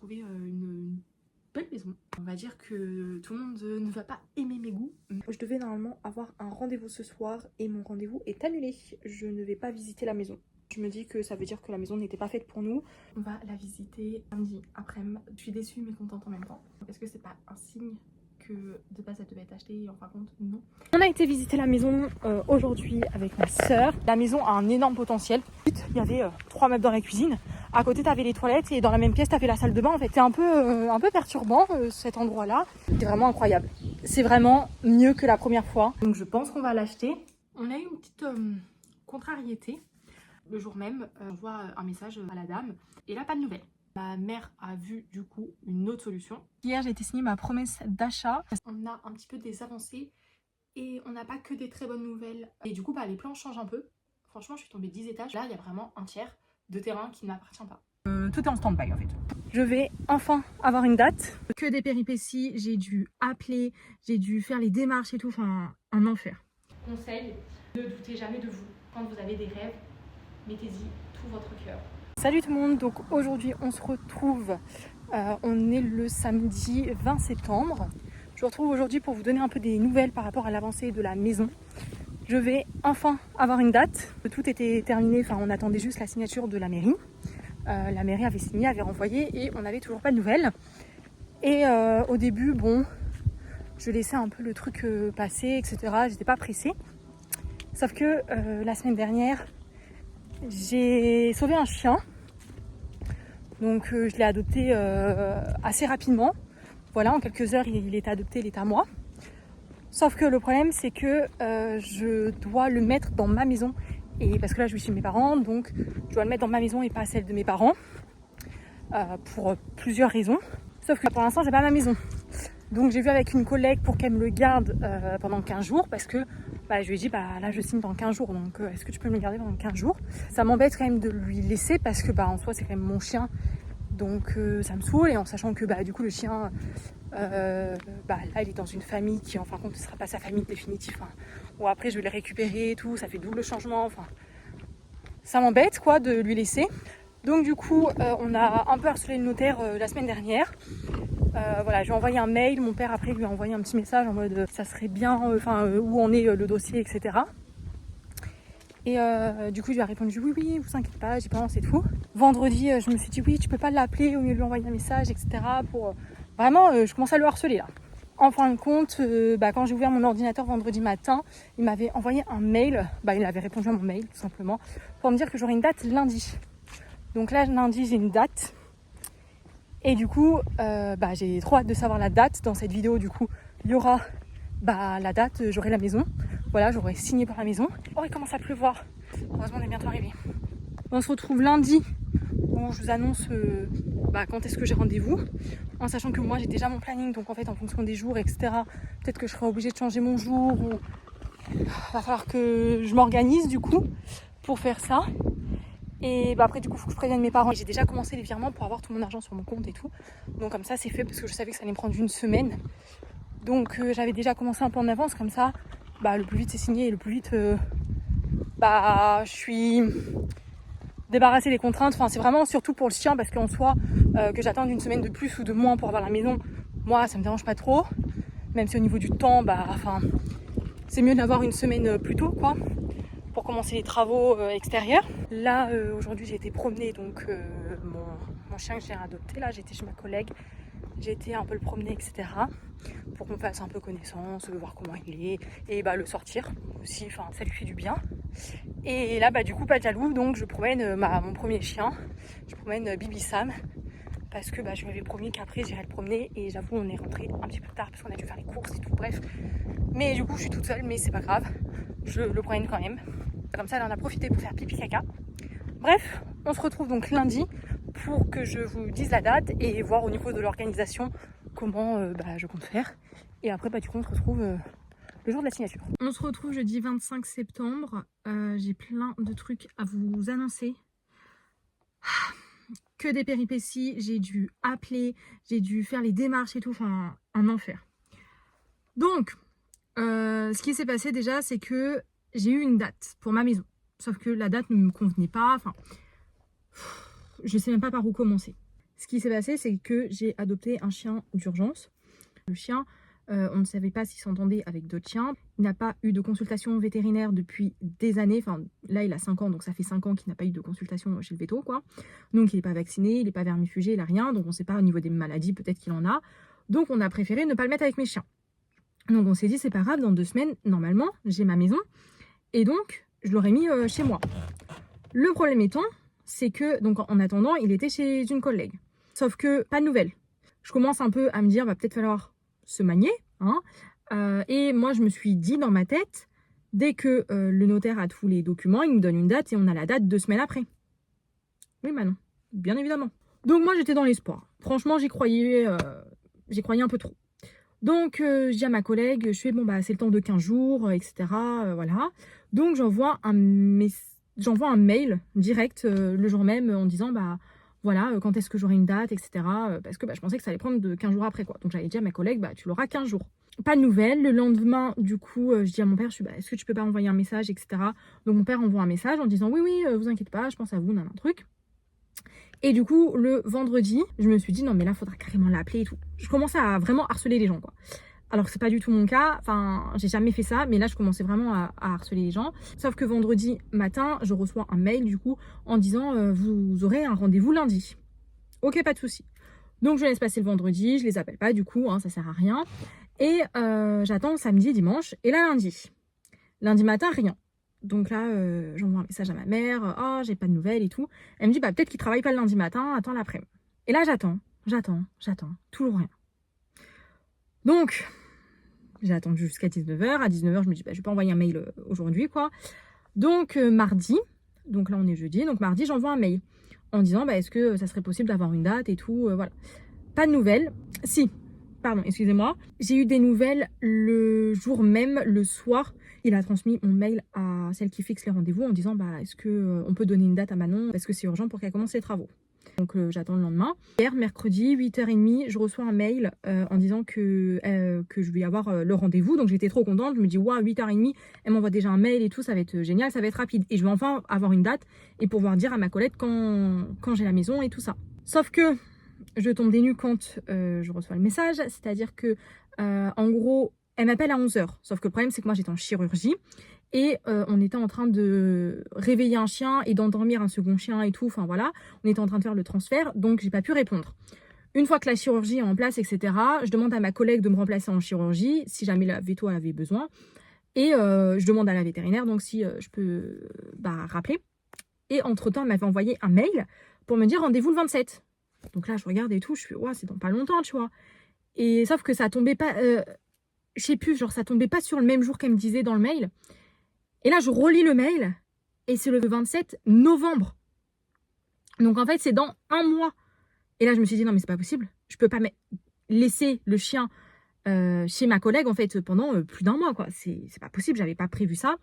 trouvé une belle maison. On va dire que tout le monde ne va pas aimer mes goûts. Je devais normalement avoir un rendez-vous ce soir et mon rendez-vous est annulé. Je ne vais pas visiter la maison. Je me dis que ça veut dire que la maison n'était pas faite pour nous. On va la visiter samedi après-midi. Je suis déçue mais contente en même temps. Est-ce que c'est pas un signe que de base elle devait être achetée et en fin de compte non? On a été visiter la maison aujourd'hui avec ma soeur. La maison a un énorme potentiel. Il y avait 3 meubles dans la cuisine. À côté t'avais les toilettes et dans la même pièce t'avais la salle de bain. En fait c'est un peu perturbant cet endroit là. C'est vraiment incroyable. C'est vraiment mieux que la première fois. Donc je pense qu'on va l'acheter. On a eu une petite contrariété. Le jour même, on voit un message à la dame et là pas de nouvelles. Ma mère a vu du coup une autre solution. Hier j'ai été signer ma promesse d'achat. On a un petit peu des avancées et on n'a pas que des très bonnes nouvelles. Et du coup les plans changent un peu. Franchement je suis tombée 10 étages. Là il y a vraiment un tiers de terrain qui ne m'appartient pas. Tout est en stand-by en fait. Je vais enfin avoir une date. Que des péripéties, j'ai dû appeler, j'ai dû faire les démarches et tout, enfin un enfer. Conseil, ne doutez jamais de vous. Quand vous avez des rêves, mettez-y tout votre cœur. Salut tout le monde, donc aujourd'hui on se retrouve, on est le samedi 20 septembre. Je vous retrouve aujourd'hui pour vous donner un peu des nouvelles par rapport à l'avancée de la maison. Je vais enfin avoir une date. Tout était terminé, enfin on attendait juste la signature de la mairie. La mairie avait signé, avait renvoyé et on n'avait toujours pas de nouvelles. Et au début, bon, je laissais un peu le truc passer, etc. J'étais pas pressée. Sauf que la semaine dernière, j'ai sauvé un chien. Donc je l'ai adopté assez rapidement. Voilà, en quelques heures, il est adopté, il est à moi. Sauf que le problème, c'est que je dois le mettre dans ma maison. Et parce que là, je suis chez mes parents, donc je dois le mettre dans ma maison et pas celle de mes parents. Pour plusieurs raisons. Sauf que pour l'instant, j'ai pas ma maison. Donc j'ai vu avec une collègue pour qu'elle me le garde pendant 15 jours. Parce que je lui ai dit, là, je signe dans 15 jours. Donc est-ce que tu peux me le garder pendant 15 jours? Ça m'embête quand même de lui laisser parce que en soi, c'est quand même mon chien. Donc ça me saoule. Et en sachant que du coup, le chien... là il est dans une famille qui en fin de compte ne sera pas sa famille définitive, hein. Ou après je vais le récupérer et tout, ça fait double changement, enfin ça m'embête quoi de lui laisser. Donc du coup on a un peu harcelé le notaire la semaine dernière. Voilà, je lui ai envoyé un mail, mon père après lui a envoyé un petit message en mode ça serait bien, où en est le dossier, etc. Et du coup, je lui ai répondu oui, vous inquiétez pas, j'y pense et tout. Vendredi, je me suis dit oui, tu peux pas l'appeler au lieu de lui envoyer un message, etc. Pour vraiment, je commence à le harceler là. En fin de compte, quand j'ai ouvert mon ordinateur vendredi matin, il m'avait envoyé un mail. Il avait répondu à mon mail tout simplement pour me dire que j'aurais une date lundi. Donc là, lundi, j'ai une date. Et du coup, j'ai trop hâte de savoir la date. Dans cette vidéo, du coup, il y aura la date, j'aurai la maison. Voilà, j'aurai signé pour la maison. Oh, il commence à pleuvoir. Heureusement, on est bientôt arrivé. On se retrouve lundi où je vous annonce quand est-ce que j'ai rendez-vous. En sachant que moi, j'ai déjà mon planning. Donc, en fait, en fonction des jours, etc., peut-être que je serai obligée de changer mon jour. Ou il va falloir que je m'organise, du coup, pour faire ça. Et après, du coup, il faut que je prévienne mes parents. J'ai déjà commencé les virements pour avoir tout mon argent sur mon compte et tout. Donc, comme ça, c'est fait parce que je savais que ça allait me prendre une semaine. Donc, j'avais déjà commencé un peu en avance. Comme ça, le plus vite c'est signé et le plus vite je suis débarrassée des contraintes. Enfin, c'est vraiment surtout pour le chien parce qu'en soi, que j'attende une semaine de plus ou de moins pour avoir la maison, moi ça me dérange pas trop. Même si au niveau du temps, c'est mieux d'avoir une semaine plus tôt quoi, pour commencer les travaux extérieurs. Là, aujourd'hui j'ai été promener donc mon chien que j'ai adopté. Là, j'étais chez ma collègue. J'ai été un peu le promener, etc. pour qu'on fasse un peu connaissance, voir comment il est et le sortir aussi, ça lui fait du bien. Et là, du coup, pas de jaloux, donc je promène mon premier chien, je promène Bibi Sam parce que je lui avais promis qu'après j'irais le promener et j'avoue, on est rentré un petit peu tard parce qu'on a dû faire les courses et tout, bref. Mais du coup, je suis toute seule, mais c'est pas grave, je le promène quand même. Comme ça, là, on a profité pour faire pipi caca. Bref, on se retrouve donc lundi pour que je vous dise la date et voir au niveau de l'organisation comment je compte faire. Et après, du coup, on se retrouve le jour de la signature. On se retrouve jeudi 25 septembre. J'ai plein de trucs à vous annoncer. Que des péripéties. J'ai dû appeler, j'ai dû faire les démarches et tout. Enfin, un enfer. Donc, ce qui s'est passé déjà, c'est que j'ai eu une date pour ma maison. Sauf que la date ne me convenait pas. Enfin, je sais même pas par où commencer. Ce qui s'est passé, c'est que j'ai adopté un chien d'urgence. Le chien, on ne savait pas s'il s'entendait avec d'autres chiens. Il n'a pas eu de consultation vétérinaire depuis des années. Enfin, là, il a 5 ans, donc ça fait 5 ans qu'il n'a pas eu de consultation chez le véto, quoi. Donc, il n'est pas vacciné, il n'est pas vermifugé, il n'a rien. Donc, on ne sait pas au niveau des maladies, peut-être qu'il en a. Donc, on a préféré ne pas le mettre avec mes chiens. Donc, on s'est dit, c'est pas grave, dans 2 semaines, normalement, j'ai ma maison. Et donc, je l'aurais mis chez moi. Le problème étant, c'est que, donc en attendant, il était chez une collègue. Sauf que, pas de nouvelles. Je commence un peu à me dire, va peut-être falloir se manier. Hein. Et moi, je me suis dit dans ma tête, dès que le notaire a tous les documents, il me donne une date et on a la date 2 semaines après. Oui, Manon, bien évidemment. Donc moi, j'étais dans l'espoir. Franchement, j'y croyais un peu trop. Donc, je dis à ma collègue, je fais, bon, bah, c'est le temps de 15 jours, etc. Voilà. Donc, j'envoie un mail direct le jour même en disant, bah, voilà, quand est-ce que j'aurai une date, etc. Parce que bah, je pensais que ça allait prendre de 15 jours après, quoi. Donc, j'avais dit à ma collègue, bah, tu l'auras 15 jours. Pas de nouvelles. Le lendemain, du coup, je dis à mon père, je suis, bah, est-ce que tu peux pas envoyer un message, etc. Donc, mon père envoie un message en disant, oui, vous inquiétez pas, je pense à vous, nan, un truc. Et du coup, le vendredi, je me suis dit, non, mais là, il faudra carrément l'appeler et tout. Je commençais à vraiment harceler les gens, quoi. Alors que c'est pas du tout mon cas, enfin, j'ai jamais fait ça, mais là, je commençais vraiment à harceler les gens. Sauf que vendredi matin, je reçois un mail, du coup, en disant, vous aurez un rendez-vous lundi. Ok, pas de souci. Donc, je laisse passer le vendredi, je les appelle pas, du coup, hein, ça sert à rien. Et j'attends samedi, dimanche, et là, lundi. Lundi matin, rien. Donc là, j'envoie un message à ma mère, oh, j'ai pas de nouvelles et tout. Elle me dit, bah peut-être qu'il travaille pas le lundi matin, attends l'après-midi. Et là, j'attends, toujours rien. Donc, j'ai attendu jusqu'à 19h. À 19h, je me dis, bah je vais pas envoyer un mail aujourd'hui, quoi. Donc, mardi, donc là on est jeudi, donc mardi, j'envoie un mail en disant, bah est-ce que ça serait possible d'avoir une date et tout, voilà. Pas de nouvelles. Si, pardon, excusez-moi. J'ai eu des nouvelles le jour même, le soir. Il a transmis mon mail à celle qui fixe les rendez-vous en disant, bah, est-ce qu'on peut donner une date à Manon parce que c'est urgent pour qu'elle commence les travaux. Donc j'attends le lendemain. Hier, mercredi, 8h30, je reçois un mail en disant que je vais avoir le rendez-vous. Donc j'étais trop contente. Je me dis, waouh, 8h30, elle m'envoie déjà un mail et tout, ça va être génial, ça va être rapide. Et je vais enfin avoir une date et pouvoir dire à ma collègue quand j'ai la maison et tout ça. Sauf que je tombe des nues quand je reçois le message. C'est-à-dire que, en gros, elle m'appelle à 11h. Sauf que le problème, c'est que moi, j'étais en chirurgie. Et on était en train de réveiller un chien et d'endormir un second chien et tout. Enfin, voilà. On était en train de faire le transfert. Donc, j'ai pas pu répondre. Une fois que la chirurgie est en place, etc., je demande à ma collègue de me remplacer en chirurgie, si jamais la véto avait besoin. Et je demande à la vétérinaire, donc si je peux rappeler. Et entre-temps, elle m'avait envoyé un mail pour me dire rendez-vous le 27. Donc là, je regarde et tout, je fais, ouais, c'est dans pas longtemps, tu vois. Et sauf que ça tombait pas, je sais plus, genre ça tombait pas sur le même jour qu'elle me disait dans le mail. Et là, je relis le mail et c'est le 27 novembre. Donc en fait, c'est dans un mois. Et là, je me suis dit, non, mais c'est pas possible. Je peux pas laisser le chien chez ma collègue, en fait, pendant plus d'un mois, quoi. C'est pas possible, j'avais pas prévu ça.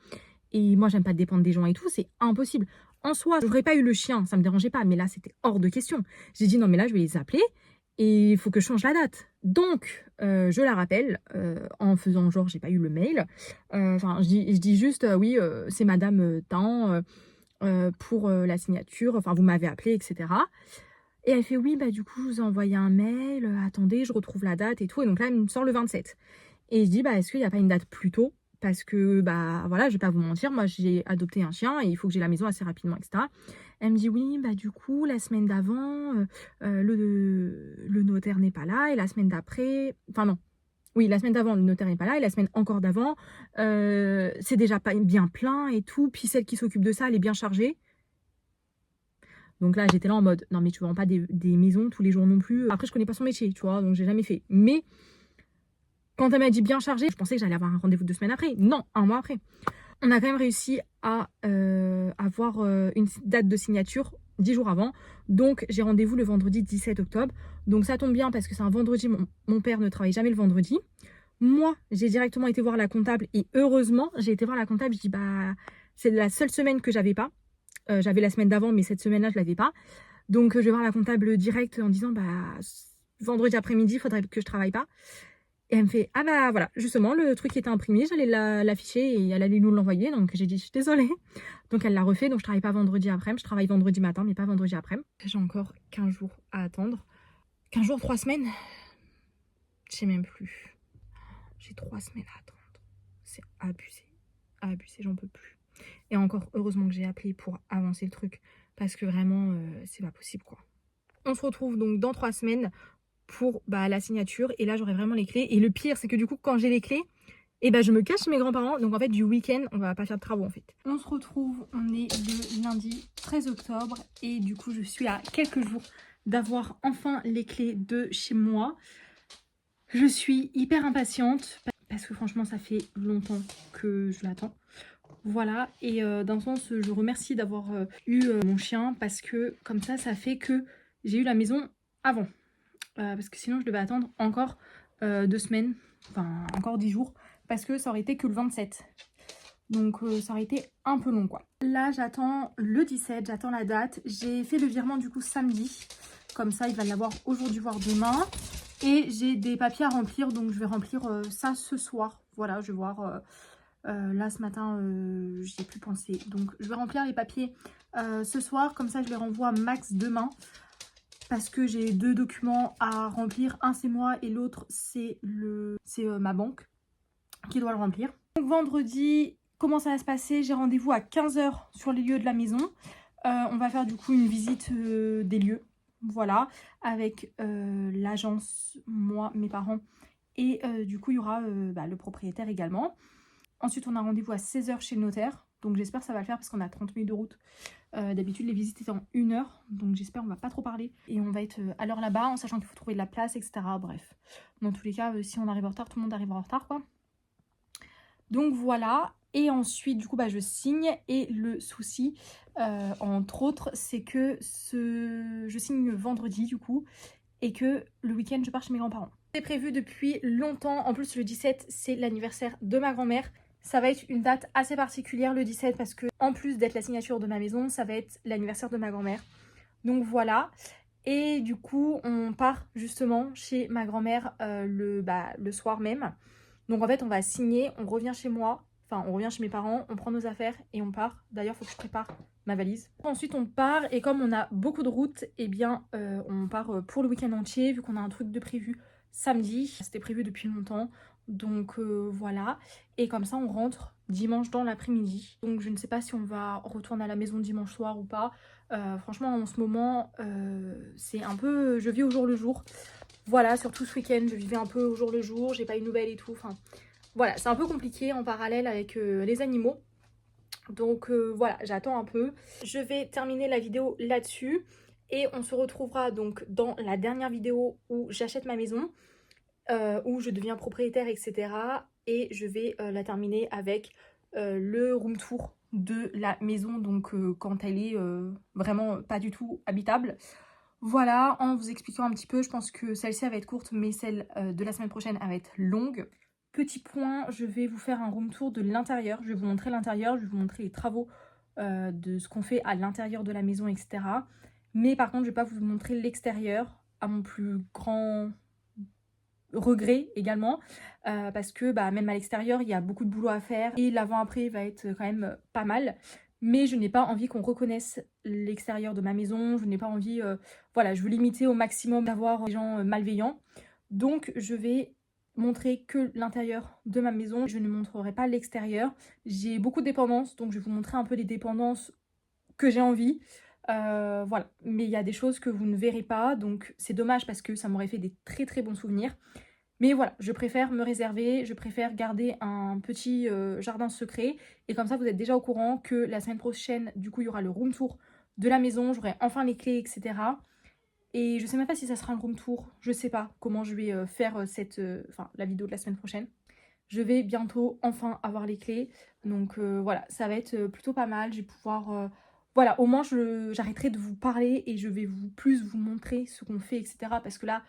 Et moi, j'aime pas dépendre des gens et tout, c'est impossible. En soi, je n'aurais pas eu le chien, ça me dérangeait pas, mais là, c'était hors de question. J'ai dit, non, mais là, je vais les appeler et il faut que je change la date. Donc, je la rappelle en faisant genre, j'ai pas eu le mail. Enfin, je dis juste, oui, c'est Madame Tan pour la signature, enfin, vous m'avez appelé, etc. Et elle fait, oui, bah du coup, je vous ai envoyé un mail, attendez, je retrouve la date et tout. Et donc là, elle me sort le 27. Et je dis, bah, est-ce qu'il n'y a pas une date plus tôt? Parce que, bah, voilà, je vais pas vous mentir, moi, j'ai adopté un chien et il faut que j'ai la maison assez rapidement, etc. Elle me dit, oui, bah, du coup, la semaine d'avant, le notaire n'est pas là. Et la semaine d'après, enfin, non. Oui, la semaine d'avant, le notaire n'est pas là. Et la semaine encore d'avant, c'est déjà pas bien plein et tout. Puis celle qui s'occupe de ça, elle est bien chargée. Donc là, j'étais là en mode, non, mais tu vends pas des maisons tous les jours non plus. Après, je connais pas son métier, tu vois, donc j'ai jamais fait. Mais quand elle m'a dit bien chargé, je pensais que j'allais avoir un rendez-vous 2 semaines après. Non, un mois après. On a quand même réussi à avoir une date de signature 10 jours avant. Donc, j'ai rendez-vous le vendredi 17 octobre. Donc, ça tombe bien parce que c'est un vendredi. Mon père ne travaille jamais le vendredi. Moi, j'ai directement été voir la comptable. Et heureusement, j'ai été voir la comptable. Je dis, bah, c'est la seule semaine que j'avais pas. J'avais la semaine d'avant, mais cette semaine-là, je l'avais pas. Donc, je vais voir la comptable direct en disant, bah, vendredi après-midi, il faudrait que je travaille pas. Et elle me fait, ah bah voilà, justement, le truc qui était imprimé, j'allais l'afficher et elle allait nous l'envoyer. Donc j'ai dit, je suis désolée. Donc elle l'a refait, donc je travaille pas vendredi après, je travaille vendredi matin, mais pas vendredi après. J'ai encore 15 jours à attendre. 15 jours, 3 semaines. Je sais même plus. J'ai 3 semaines à attendre. C'est abusé. Abusé, j'en peux plus. Et encore, heureusement que j'ai appelé pour avancer le truc. Parce que vraiment, c'est pas possible, quoi. On se retrouve donc dans 3 semaines pour la signature. Et là, j'aurai vraiment les clés. Et le pire, c'est que du coup, quand j'ai les clés, et je me cache chez mes grands-parents. Donc en fait, du week-end, on va pas faire de travaux en fait. On se retrouve, on est le lundi 13 octobre. Et du coup, je suis à quelques jours d'avoir enfin les clés de chez moi. Je suis hyper impatiente parce que franchement, ça fait longtemps que je l'attends. Voilà, et d'un sens, je remercie d'avoir eu mon chien parce que comme ça fait que j'ai eu la maison avant. Parce que sinon, je devais attendre encore 2 semaines, enfin encore 10 jours, parce que ça aurait été que le 27. Donc ça aurait été un peu long, quoi. Là, j'attends le 17, j'attends la date. J'ai fait le virement du coup samedi. Comme ça, il va l'avoir aujourd'hui, voire demain. Et j'ai des papiers à remplir, donc je vais remplir ça ce soir. Voilà, je vais voir... là ce matin j'y ai plus pensé, donc je vais remplir les papiers ce soir, comme ça je les renvoie max demain parce que j'ai 2 documents à remplir, un c'est moi et l'autre c'est ma banque qui doit le remplir. Donc vendredi, comment ça va se passer? J'ai rendez-vous à 15 h sur les lieux de la maison. On va faire du coup une visite des lieux, voilà, avec l'agence, moi, mes parents, et du coup il y aura le propriétaire également. Ensuite, on a rendez-vous à 16 h chez le notaire. Donc j'espère que ça va le faire parce qu'on a 30 minutes de route. D'habitude, les visites étaient en 1 heure. Donc j'espère qu'on va pas trop parler. Et on va être à l'heure là-bas en sachant qu'il faut trouver de la place, etc. Bref. Dans tous les cas, si on arrive en retard, tout le monde arrive en retard, quoi. Donc voilà. Et ensuite, du coup, je signe. Et le souci, entre autres, c'est que je signe vendredi, du coup. Et que le week-end, je pars chez mes grands-parents. C'est prévu depuis longtemps. En plus, le 17, c'est l'anniversaire de ma grand-mère. Ça va être une date assez particulière le 17 parce que en plus d'être la signature de ma maison, ça va être l'anniversaire de ma grand-mère. Donc voilà. Et du coup, on part justement chez ma grand-mère le soir même. Donc en fait, on va signer, on revient chez moi, enfin on revient chez mes parents, on prend nos affaires et on part. D'ailleurs, il faut que je prépare ma valise. Ensuite, on part et comme on a beaucoup de routes, eh bien on part pour le week-end entier vu qu'on a un truc de prévu samedi. C'était prévu depuis longtemps. Donc voilà, et comme ça on rentre dimanche dans l'après-midi. Donc je ne sais pas si on va retourner à la maison dimanche soir ou pas. Franchement en ce moment c'est un peu, je vis au jour le jour. Voilà, surtout ce week-end je vivais un peu au jour le jour, j'ai pas eu de nouvelles et tout. Enfin voilà, c'est un peu compliqué en parallèle avec les animaux. Donc voilà, j'attends un peu. Je vais terminer la vidéo là-dessus. Et on se retrouvera donc dans la dernière vidéo où j'achète ma maison. Où je deviens propriétaire, etc. Et je vais la terminer avec le room tour de la maison, donc quand elle est vraiment pas du tout habitable. Voilà, en vous expliquant un petit peu, je pense que celle-ci va être courte, mais celle de la semaine prochaine elle va être longue. Petit point, je vais vous faire un room tour de l'intérieur. Je vais vous montrer l'intérieur, je vais vous montrer les travaux de ce qu'on fait à l'intérieur de la maison, etc. Mais par contre, je vais pas vous montrer l'extérieur, à mon plus grand regret également, parce que même à l'extérieur il y a beaucoup de boulot à faire et l'avant-après va être quand même pas mal, mais je n'ai pas envie qu'on reconnaisse l'extérieur de ma maison, je n'ai pas envie, voilà, je veux limiter au maximum d'avoir des gens malveillants, donc je vais montrer que l'intérieur de ma maison, je ne montrerai pas l'extérieur. J'ai beaucoup de dépendances, donc je vais vous montrer un peu les dépendances que j'ai envie. Voilà, mais il y a des choses que vous ne verrez pas, donc c'est dommage parce que ça m'aurait fait des très très bons souvenirs. Mais voilà, je préfère me réserver, je préfère garder un petit jardin secret. Et comme ça, vous êtes déjà au courant que la semaine prochaine, du coup, il y aura le room tour de la maison. J'aurai enfin les clés, etc. Et je sais même pas si ça sera un room tour. Je sais pas comment je vais faire la vidéo de la semaine prochaine. Je vais bientôt enfin avoir les clés. Donc voilà, ça va être plutôt pas mal. Je vais pouvoir... voilà, au moins j'arrêterai de vous parler et je vais plus vous montrer ce qu'on fait, etc. Parce que là,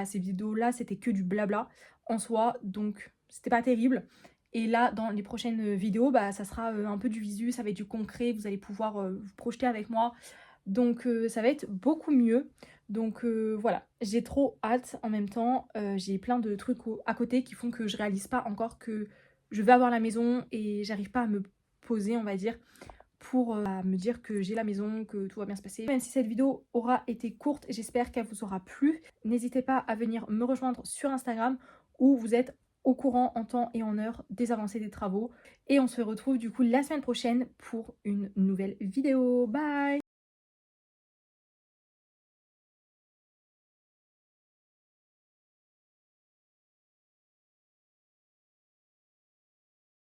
ces vidéos-là, c'était que du blabla en soi. Donc c'était pas terrible. Et là, dans les prochaines vidéos, ça sera un peu du visu, ça va être du concret. Vous allez pouvoir vous projeter avec moi. Donc ça va être beaucoup mieux. Donc voilà, j'ai trop hâte. En même temps, j'ai plein de trucs à côté qui font que je réalise pas encore que je vais avoir la maison et j'arrive pas à me poser, on va dire, pour me dire que j'ai la maison, que tout va bien se passer. Même si cette vidéo aura été courte, j'espère qu'elle vous aura plu. N'hésitez pas à venir me rejoindre sur Instagram où vous êtes au courant en temps et en heure des avancées des travaux. Et on se retrouve du coup la semaine prochaine pour une nouvelle vidéo. Bye!